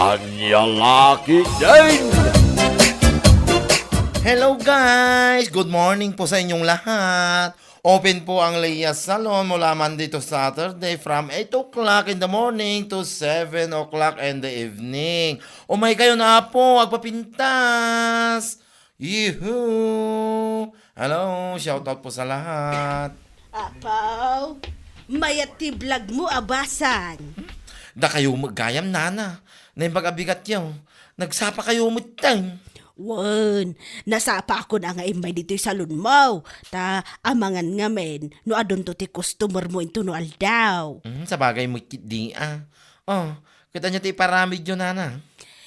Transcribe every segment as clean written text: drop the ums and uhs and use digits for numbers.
Anyalaki din! Hello guys! Good morning po sa inyong lahat. Open po ang Leah's Salon mula Monday to Saturday from 8 o'clock in the morning to 7 o'clock in the evening. Umay kayo na po, agpapintas! Yuhuu! Hello, shoutout po sa lahat. Apaw, mayat ti vlog mo abasan. Da kayo magayam nana. Na yung pag-abigat yun. Nagsapa kayo mutang. Wan, nasapa ako na nga imay dito sa salon mo. Ta, amangan nga men, no adon to ti customer mo into no aldaw. Sa bagay mo di Oh, kita niya ti paramid yun nana.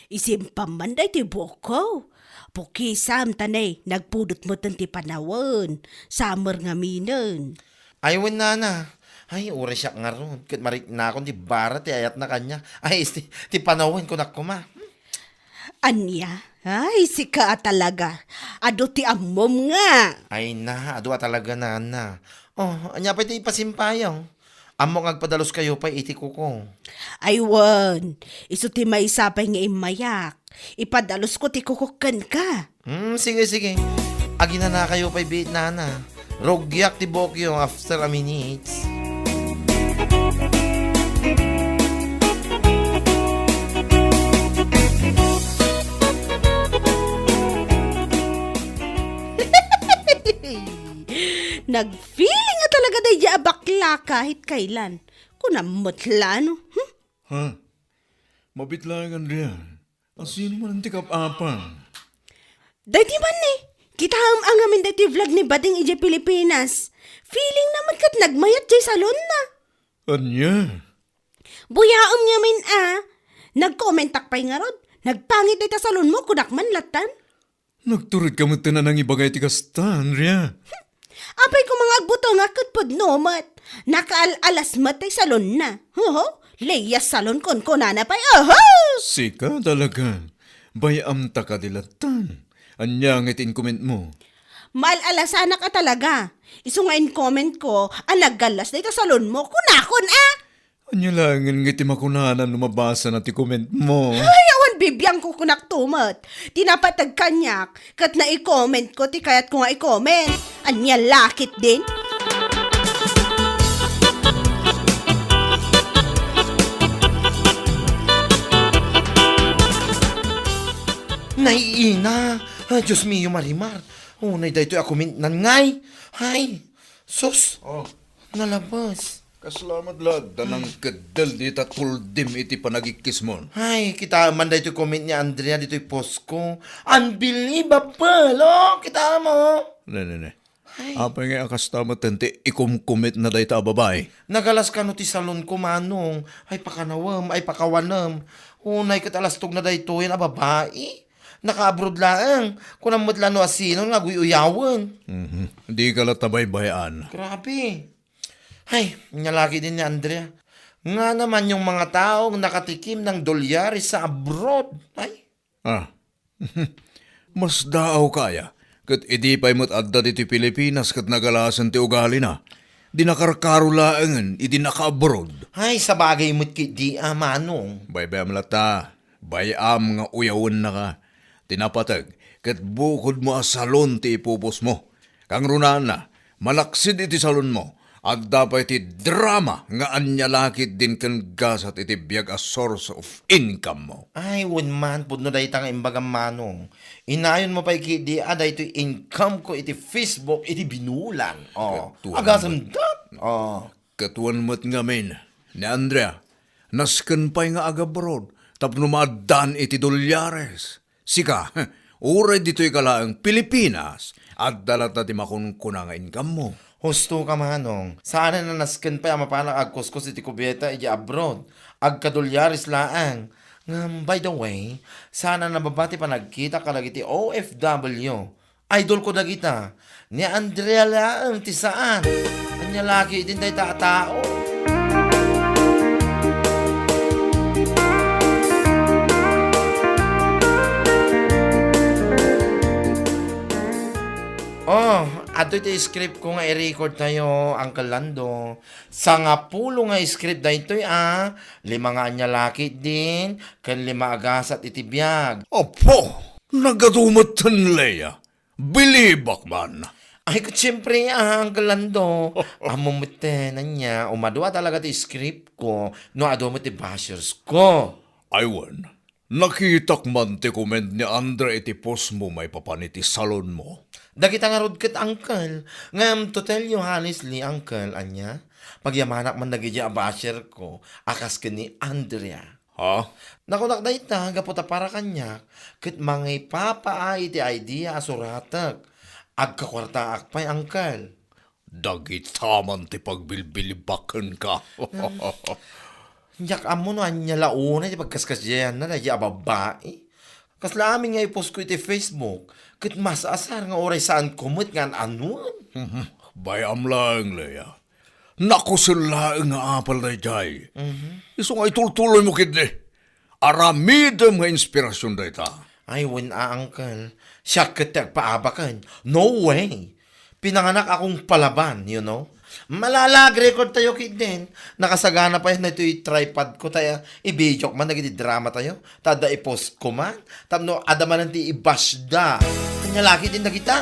Isimpam man day ti boko. Pukisam tanay, nagpudot mo ti panawan. Summer nga minen. Aywan nana. Ay, oras siya nga ron. Kat marik na akong ti bara, ti ayat na kanya. Ay, ti panawin ko na kuma. Anya, ay sika talaga. Ado ti amom nga. Ay na, adwa talaga nana. Oh, anya pa ti ipasimpayaw. Amo ngagpadalos kayo pa iti ko. Aywan, iso ti may sapay nga imayak. Ipadalos ko ti kukukan ka. Sige. Agi na kayo pa ibit nana. Rogyak ti bokyo after a minute. Nag-feeling nga talaga day di bakla kahit kailan. Kunamutla, no? Ha? Mabitlangan riyan. Ang sino man ang tikap-apang? Day di man eh. Kita ang amin day ti vlog ni Bading Ije Pilipinas. Feeling naman kat nagmayat jay salon na. Anya? Buyaom nga min Nag-commentak pa'y nga rod. Nagpangit day ta salon mo kudakman latan. Nagturid ka mo tanan ng ibagay ti kastan, riya. Apay ko mga agbuto nga katpod nomat. Nakaalalas matay salon na. Leah's Salon kon na pa'y. Sika talaga. Bayam ta ka dilatan. Anya ang itin-comment mo. Maalasana ka talaga. Iso nga in-comment ko, naggalas na ito salon mo, kunakon Anya lang ang iti makunanan lumabasa na ti comment mo. Ay, awan bibiyang ko kunak tumat. Tinapatag kanyak, kat na i-comment ko, ti kayat ko nga i-comment. Anya lakit din. Naiina. Ay, Diyos mio marimar. Unay da ito ako ngay. Ay, sus. Nalabas. Kasalamat lad, danang kadal di tatuldim iti panagikis mo. Ay, kita man da ito comment ni Andrea dito post ko. Unbelievable, oh. Kita mo. Ne. Apa nga akas tama tante, ikumkumit na dahi ta babae. Nagalas ka no ti salon ko manong. Ay, pakanawam, ay pakawanam. Unay katalastog na da ito yan, babae. Naka-abroad lang. Kung namutla no asino, nga guyuyawan. Hindi ka latabay bayaan. Grabe. Ay, nyalaki din ni Andrea. Nga naman yung mga taong nakatikim ng dolyares sa abroad. Ay, Mas daaw kaya. Kat idi pa'y mo't adda dito Pilipinas kat nagalasan ti ugali na. Di nakarkarulaangan, idi naka-abroad. ay sa bagay mo't di manong. Bayam lata, bayam nga uyawon na ka. Tinapatag, kat bukod mo a salon ti ipupos mo. Kang runan na, malaksid iti salon mo. At dapat iti drama nga anyalakit din kan gasat iti biyag a source of income mo. Ay, one man, pudno dahi tang imbagam manong. Inayon mo pa ikidi, aday ito income ko, iti Facebook, iti binulan. Katuan Agasam dat. Katuan mo't ngamin, ni Andrea, nasken pa'y nga agabroad, tapno maadan iti dolyares. Sika, uray dito'y kalaang Pilipinas, at dalat na ti makunkuna nga income mo. Husto ka manong. Sana na nasken pa mapalang agkuskos iti kubeta iti abroad. Agkadolyares laang. By the way, sana nababati pa nagkita ka lagi ti OFW. Idol ko dagita. Ni Andrea laang ti saan. Anya lagi din tayo tao. Ato iti script ko nga i-record tayo, Uncle Lando. Sa nga pulo nga script da ito, 5 nga anya laki din, kan 5 agasat iti biyag. Apo, nagadumatan Leia. Bilibak man. Ay, siyempre, Uncle Lando. Amumutenan niya, umadwa talaga ti script ko, no adamo ti bashers ko. Aywan, nakitak man ti comment ni Andre iti post mo may papaniti salon mo. Dagita nga rod kat, Uncle. Ngam, to tell you honestly, Uncle, anya, pagyamanak man nagidya a basher ko, akas ka ni Andrea. Ha? Nakunak na ita, gaputa para kanya, kat mga ipapaay iti idea asuratak. Agkakwarta akpay, Uncle. Dagitaman ti pagbilbilibakan ka. Yak amo no, anya launa, di pagkaskas diyan na, nadya babae. Kasla amin nga ipost ko iti Facebook, kat mas asar nga oray saan kumot nga anuan. Bayam lang, Leia. Nakusula nga apal na jay. Iso nga itultuloy mo kidni. Aramidam nga inspirasyon da ita. Ay, Uncle. Siya kitag paabakan. No way. Pinanganak akong palaban, you know? Malalag record tayo kid din. Nakasagana pa yun na ito yung tripod ko tayo. I-video man, drama tayo. Tada i-post ko man. Tapno, adaman nanti i-bash da. Kanya laki din na kita.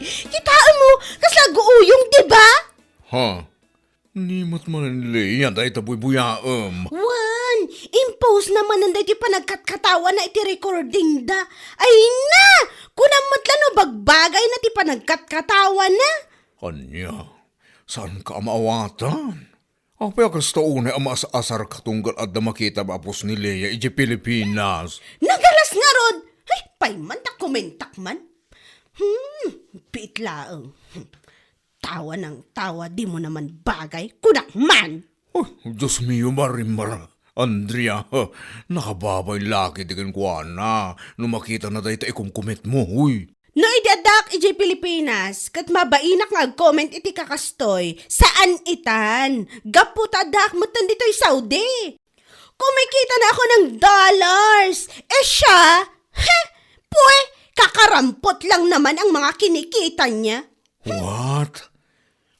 Kitaan mo, kaslago uyong, di ba? Ha? Nimot man Leia, da ita buyaam. Wan, impose naman ang dati pa nagkatkatawa na iti recording da. Ay na, kunang matlan o bagbagay na ti pa nagkatkatawa na. Anya, saan ka maawatan? Apay akas taunay ang asar katunggal at na makita mapos ni Leia iti Pilipinas. Nagalas nga rod. Ay, payman ta komentak man. Pitlaang. Tawa ng tawa, di mo naman bagay. Kunak man. Oh, Diyos mio marimara. Andrea, nakababay laki di kan kuana. Nung makita na dahi ta ikumkumit mo, huy. No idadak iti Pilipinas, kat mabainak nga comment iti kakastoy. Saan itan? Gaputadak matan dito'y Saudi. Kumikita na ako ng dollars. Siya, puwe, kakarampot lang naman ang mga kinikita niya. What?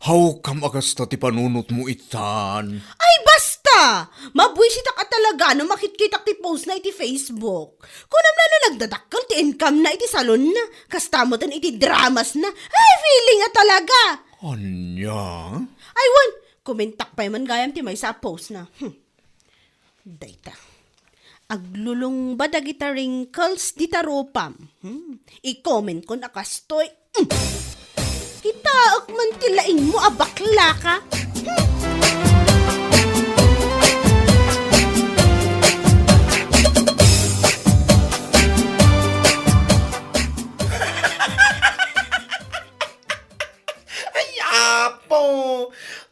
How come agasta ti panunot mo itan? Ay, basta! Mabwisita ka talaga no makikita ti post na iti Facebook. Kunam na nagdadakkel ti income na iti salon na. Kastamotan iti dramas na. Ay, feeling nga talaga. Anya? Ay, wan! Kumentak pa man gayam ti may sa post na. Dayta. Aglulong ba dagita wrinkles di taropam? I-comment ko na kastoy. Kitaak man tilain mo, abakla ka. Ay, apo!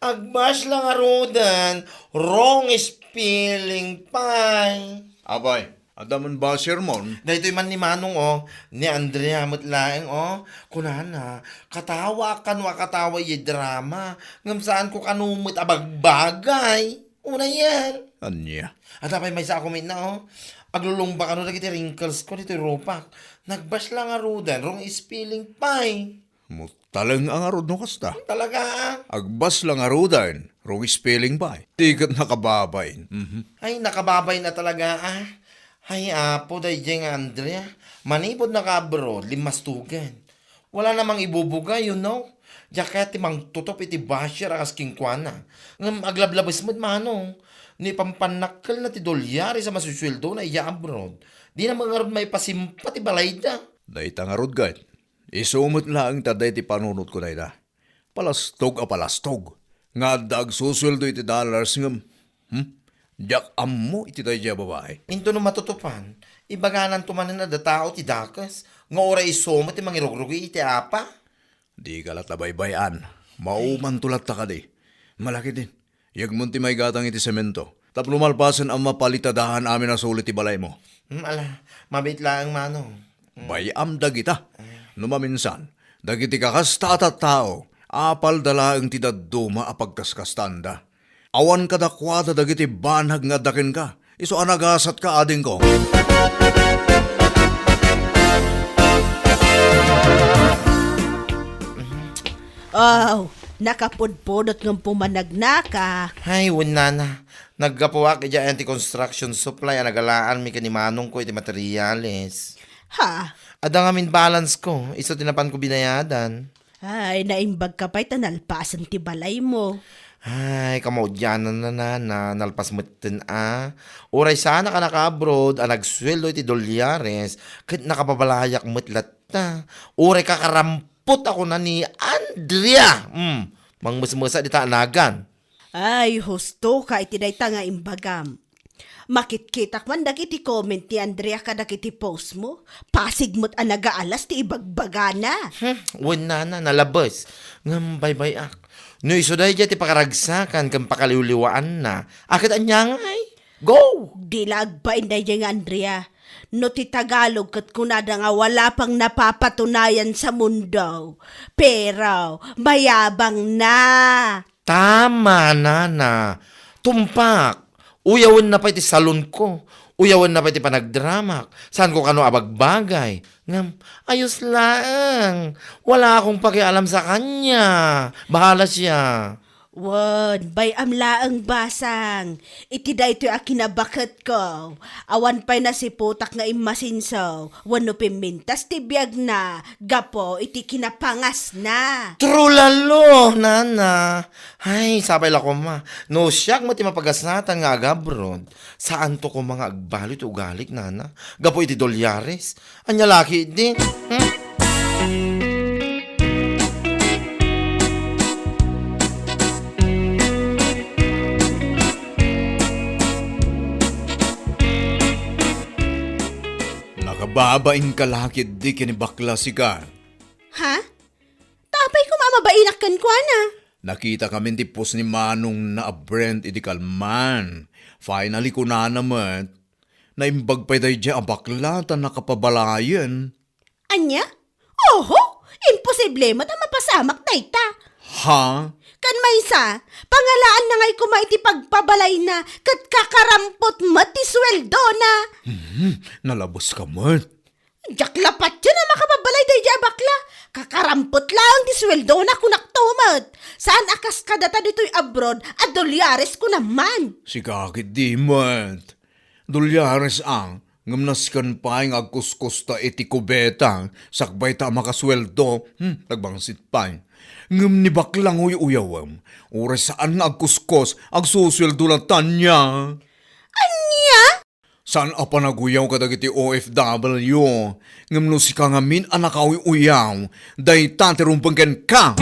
Agbash lang arudan. Wrong spelling pie. Abay, adaman ba sermon? Dahito man ni Manong, ni Andrea matlaeng, kunana, katawa kan katawa yung drama, ngam saan ko kanumit abagbagay. Una yan. Anya? At apay may sa comment na, aglulong ba kano nagiti wrinkles ko dito ropak. Nagbash lang arudan, wrong spelling pie. Mutalang ang arod no kasta. Talaga, Agbas lang arudan, wrong spelling ba? Tikat nakababay. Ay, nakababay na talaga, Ay, apo, dahil Andrea. Manipod na ka-abroad, limastugan. Wala namang ibubuga, you know. Diya timang tutop iti basher akas kingkwana. Ngam aglablabas mo't manong. Ni pampanakal na ti dolyari sa masusweldo na iya abroad. Di na mga may pasimpa ti balayda. Dahit ang arod gayt. Isumot lang taday ti panunot ko na ita. Palastog a palastog. Nga dag susweldo iti dollars ngam. Diyak ammo iti tayo babae. Into no matutupan, ibaganan tumanan na datao ti dakas. Nga oray isoma ti mangirugrogi iti apa. Di ka latabaybayan. Mauman tulat ta ka di. Malaki din. Yagmunti may gatang iti semento. Tap lumalpasan ang mapalitadahan amin na sulit ti balay mo. Ala, mabit lang manong. Bayam dagita. Numaminsan, dagiti kakasta at tao, Apal dala ang tidaduma a pagkaskastanda. Awan kadakwada dagiti banhag nga dakin ka. Iso anagasat ka ading ko. Oh, nakapudpudot ng pumanagnaka. Ay, wala na. Naggapuwa kaya anti-construction supply ang nagalaan mi kanimanong ko iti materyales. Ha? Ada nga min balance ko, iso tinapan ko binayadan. Ay, naimbag ka pa'y tanalpasan ti balay mo. Ay, kamaudyanan na nalpas mo tin Uray sana ka naka-abroad, nagsweldo iti dolyares, kahit nakapabalayak mo't latta. Uray kakarampot ako na ni Andrea. Mangmusmusa di taanagan. Ay, husto ka itidayta nga imbagam. Makitkitak man dagiti comment ni Andrea ka dagiti post mo. Pasig mo't anagaalas ti ibagbagana. Wala na, nalabas. Ngambay-bay ak. No iso dahi ti pakaragsakan kang pakaliwliwaan na. Akit anyang ay. Go! Dilag ba inday nga Andrea? No ti Tagalog kat kunada nga wala pang napapatunayan sa mundo. Pero mayabang na. Tama, nana. Tumpak. Uyawan na pa iti salon ko. Uyawan na pa iti panagdramak. Saan ko kano abagbagay. Ngam, ayos lang. Wala akong pakialam sa kanya. Bahala siya. Wan, bay amla ang basang. Iti daytoy a kinabakat ko. Awan pa'y nasiputak nga imasinsaw. Wano pimintas ti biyag na. Gapo, iti kinapangas na. True lalo, nana. Ay, sabay la ko ma. No, siyak mo ti mapagasnatan nga agabrod. Saan to ko mga agbalit ugalik, nana? Gapo iti dolyares. Anya laki din. Nakababain ka lakid di kinibakla si ka. Ha? Tapay ko mamabainak kan kwa na. Nakita kami ti post ni Manong na Brent iti kalman. Finally ko na naman. Naimbag pa day dya abaklatan nakapabalayan. Anya? Oho, imposible mo ta mapasamak dayta. Ha? Kan maysa, pangalaan na ngay kumaiti pagpabalay na kat kakarampot mati sweldo na. Nalabos ka man. Jaklapat yun na makapabalay day dya bakla. Kakarampot lang ti sweldo na kunaktumat. Saan akas kadata dito'y abroad at dolyares ko naman. Si kakit di man. Dolyares ang ngamnaskan pa yung agkuskus ta iti kubeta. Sakbay ta makasweldo. Nagbangsit pa yung. Ngam ni baklang uyawam. Oras saan nga agkuskos, agsusweldo lang tanya. Anya? Saan apa naguyaw kadagiti OFW? Ngam no si kangamin anak uyaw. Day taterumpangken ka.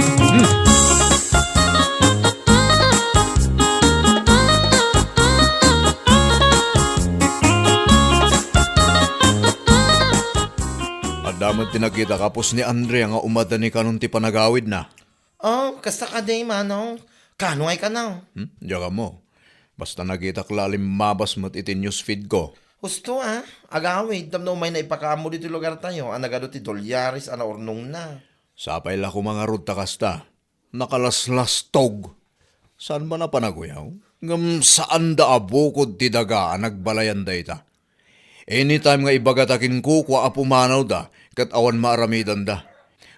Adamat tinagita kapos ni Andrea nga umada ni kanon ti panagawid na. Oh, kasta ka day, manong. Kano ay ka na? Diyaga mo. Basta nagita klalim mabas mo't iti newsfeed ko. Gusto agawid. Damno may naipakaamo dito lugar tayo. Anagado ti dolyares, ornong na. Sapay la ko mga ruta kasta. Nakalaslas tog. Saan ba na panaguyaw? Ngam saan da abukod ti daga nagbalayan da ita. Anytime nga ibagatakin ko kwa apumanaw da, kat awan maaramidan da.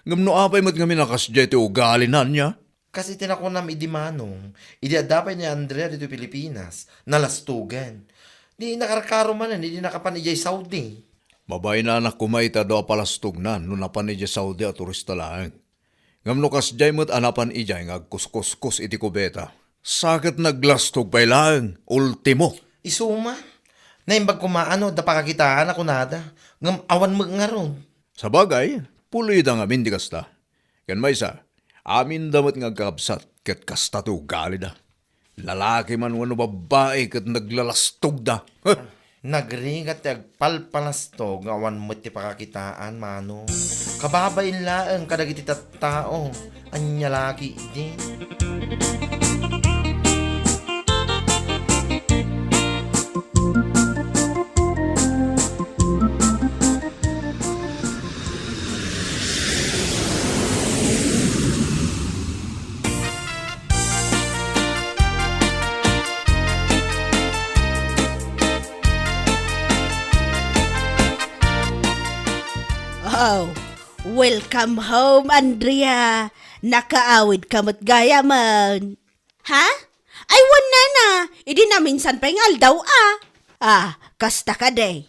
Ngam no apay mat nga minakasdya iti ugalinan niya. Kasi tinakunam idi manong. Idi adapay ni Andrea dito Pilipinas. Nalastugan. Di nakarkaro man di nakapan ijay Saudi. Babay na anak kumaita do palastog na no napan ijay Saudi at turista lang. Ngam no kasdya mat anapan ijay nga agkuskus iti kubeta. Sakit naglastog pay lang. Ultimo. Isuma. Naimbag kumaano, da pakakitaan ako nada. Ngam awan mo nga ron. Sa bagay, pulida nga mindi kasta. Kan maysa, amin damat nga kakabsat ket kasta to gali da. Lalaki man wano babae ket naglalastog da. Nagringat ti agpalpalastog nga awan mo ti pakakitaan, mano. Kababain laeng kadagiti tattao. Anya laki din. Oh, welcome home, Andrea. Nakaawid ka mo't gaya man. Ha? Ay, wala na. Idi na minsan pa yung aldaw kasta ka day.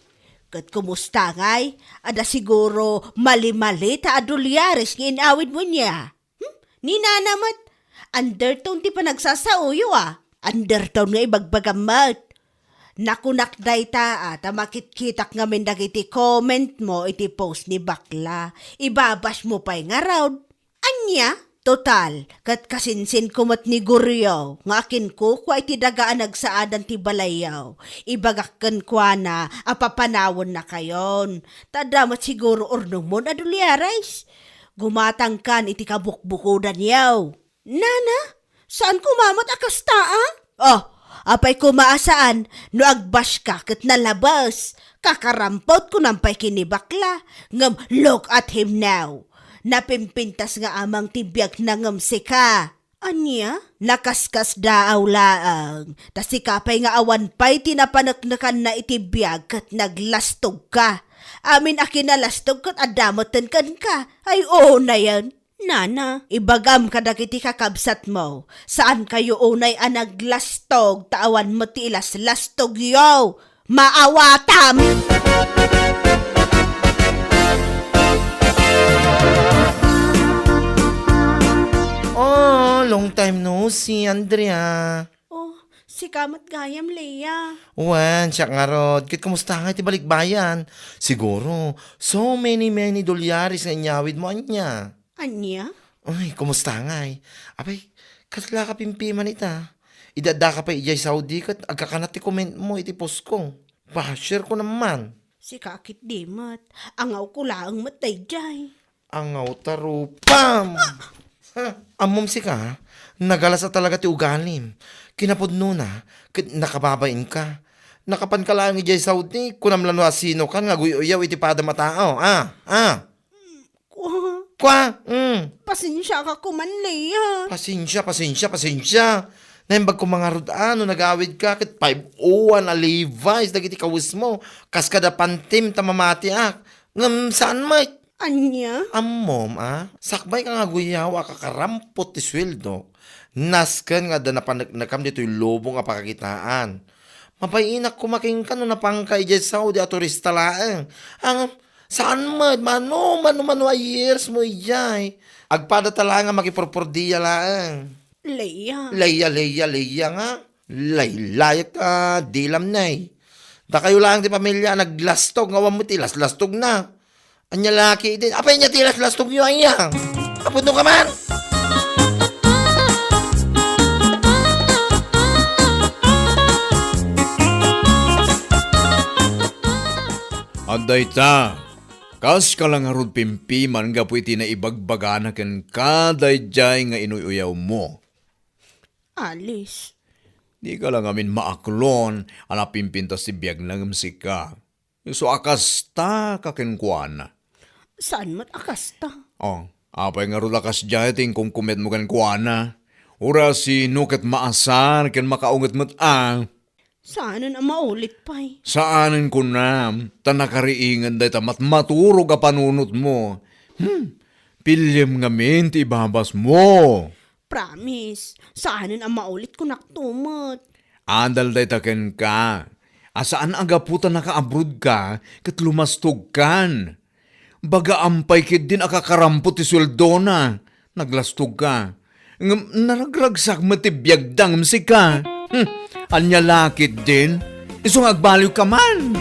Kat kumusta ngay? Ada siguro mali-mali ta adulyares ng inawid mo niya. Nina naman. Undertone ti pa nagsasauyo Undertone nga ibagbagamat. Nakunakday ta makitkitak nga min dagiti comment mo iti post ni bakla. Ibabash mo pa'y nga raw. Anya? Total, kat kasinsin kumat ni Guryo, nga akin ko kwa iti dagaan nagsaadan ti balayaw. Ibagakkan kwa na, apapanawon na kayon. Tadamat siguro ornong mo na dulyarais. Gumatang kan iti kabukbukudan yaw. Nana, saan kumamat akasta Oh, apay kumaasaan, no agbash ka kat nalabas. Kakarampot ko nampay kinibakla, ngam look at him now. Napimpintas nga amang tibiyag na ngamsi ka. Anya? Nakaskas daaw laang. Tas ikapay nga awan pa'y tinapanaknakan na itibiyag kat naglastog ka. Amin akin nalastog kat adamotan kan ka. Ay oo na yan. Nana, ibagam ka dagiti kakabsat mo. Saan kayo unay naglastog? Taawan mo ti ilas lastog yo. Maawatam! Oh, long time no see, Andrea. Oh, si Kamat Gayam, Leia. Wan, siya nga rod. Kit kumusta nga iti balikbayan? Siguro, so many dolyaris nga inyawid mo anya. Anya? Ay, kumusta nga eh. Abay, katla ka pimpiman ita. Idada ka pa ijay Saudi kat agkakanat ti comment mo iti post ko. Pa-share ko naman. Si Kakit Dimat, angaw ko laang matay jay. Angaw taro, pam! Amom si ka, nagalas na talaga ti ugalim. Kinapudno na, nakababain ka. Nakapan ka lang ijay Saudi, kunamlan wa sino ka, nga guyaw iti pada matao. Kwa? Pasensya ka kuman, Leia. Pasensya. Naimbag ko mga rudaan, nag-awid ka, kit 501 a Levi's, dagiti kawis mo, kas kada pantim tamamati ngam saan may? Anya? Mom, sakbay ka nga guyaw, kakarampot ti sweldo. Nasken nga da napanagkam dito yung lobo nga pakakitaan. Mapayinak kumaking ka no napangkay dyan sa Saudi at turista laang. Saan mo? Mano years mo ijay. Agpada tala nga makipurpurdiya laang. Leia. Leia nga. Laylayak dilam na eh. Da kayo lang ti pamilya naglastog, nga wamo ti lastog na. Anya laki din. Apay niya tilas lastog nyo anya. Kapod ka man. Aday ta, kas ka lang harod pimpiman nga po iti na ibagbagana ken kaday jay nga inuyaw mo. Alice. Di ka lang amin maaklon, ala pimpintas si biyag nangamsi ka. So akas ta kakenkwana. Saan mat akasta? Oh, apay nga rulakas jay ting kung kumet mo kan kuana. Ura si nuket maasan ken makaunget mo't Saan na maulit pa'y? Saanin ko na, tanakariingan day tamat maturog a panunot mo. Pilyem nga ti ibabas mo. Promise, saan na maulit ko naktumot? Andal day taken ka. Asaan agaputan naka-abroad ka, kat lumastog kan. Baga ampay kid din akakarampot ti sweldo na. Naglastog ka. Naragragsak matibiyag dang si ka. Anya lakit din. Isong agbaliw ka man.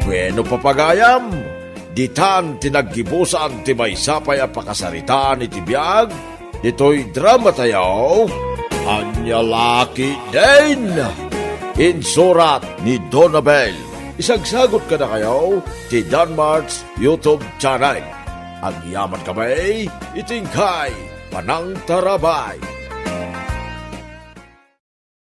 Bueno papagayam, ditan tinaggibusan ti may sapay a pakasaritaan iti biyag, dito'y drama tayo, anya laki din. Insurat ni Donabel. Isagsagot ka na kayo ti Danmarks YouTube channel. Ang yaman kamay, itingkay, panang tarabay.